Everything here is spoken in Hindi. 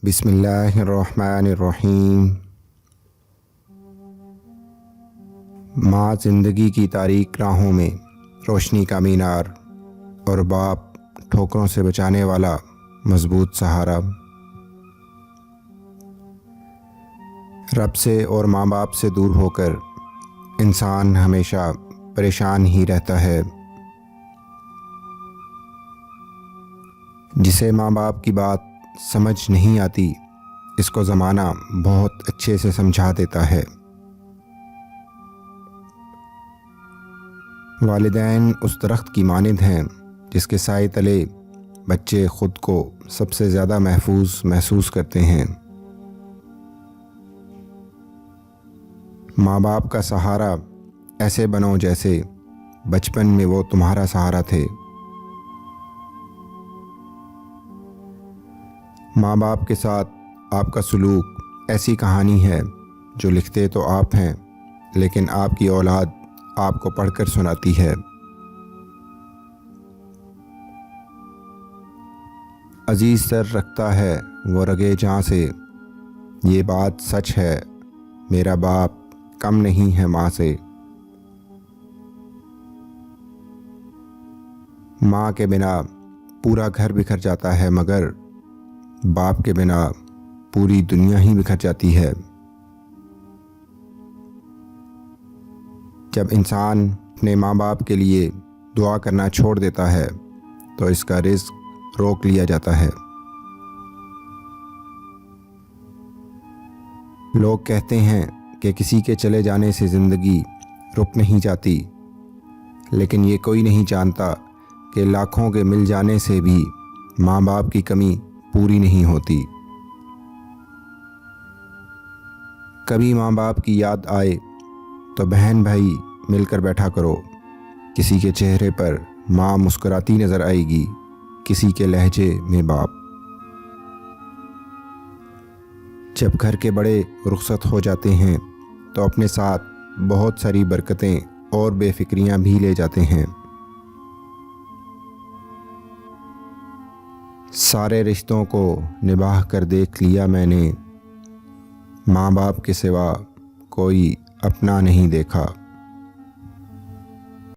बिस्मिल्लाहिर्रहमानिर्रहीम। माँ ज़िंदगी की तारीक राहों में रोशनी का मीनार और बाप ठोकरों से बचाने वाला मजबूत सहारा। रब से और माँ बाप से दूर होकर इंसान हमेशा परेशान ही रहता है। जिसे माँ बाप की बात समझ नहीं आती, इसको ज़माना बहुत अच्छे से समझा देता है। वालिदैन उस दरख्त की मानिंद हैं जिसके साए तले बच्चे ख़ुद को सबसे ज़्यादा महफूज महसूस करते हैं। माँ बाप का सहारा ऐसे बनो जैसे बचपन में वो तुम्हारा सहारा थे। माँ बाप के साथ आपका सलूक ऐसी कहानी है जो लिखते तो आप हैं, लेकिन आपकी औलाद आपको पढ़कर सुनाती है। अजीज़ सर रखता है वो रगे जहाँ से, ये बात सच है मेरा बाप कम नहीं है माँ से। माँ के बिना पूरा घर बिखर जाता है, मगर बाप के बिना पूरी दुनिया ही बिखर जाती है। जब इंसान अपने माँ बाप के लिए दुआ करना छोड़ देता है तो इसका रिज़्क रोक लिया जाता है। लोग कहते हैं कि किसी के चले जाने से ज़िंदगी रुक नहीं जाती, लेकिन ये कोई नहीं जानता कि लाखों के मिल जाने से भी माँ बाप की कमी पूरी नहीं होती। कभी माँ बाप की याद आए तो बहन भाई मिलकर बैठा करो। किसी के चेहरे पर माँ मुस्कुराती नज़र आएगी, किसी के लहजे में बाप। जब घर के बड़े रुखसत हो जाते हैं तो अपने साथ बहुत सारी बरकतें और बेफिक्रियाँ भी ले जाते हैं। सारे रिश्तों को निभाह कर देख लिया मैंने, माँ बाप के सिवा कोई अपना नहीं देखा।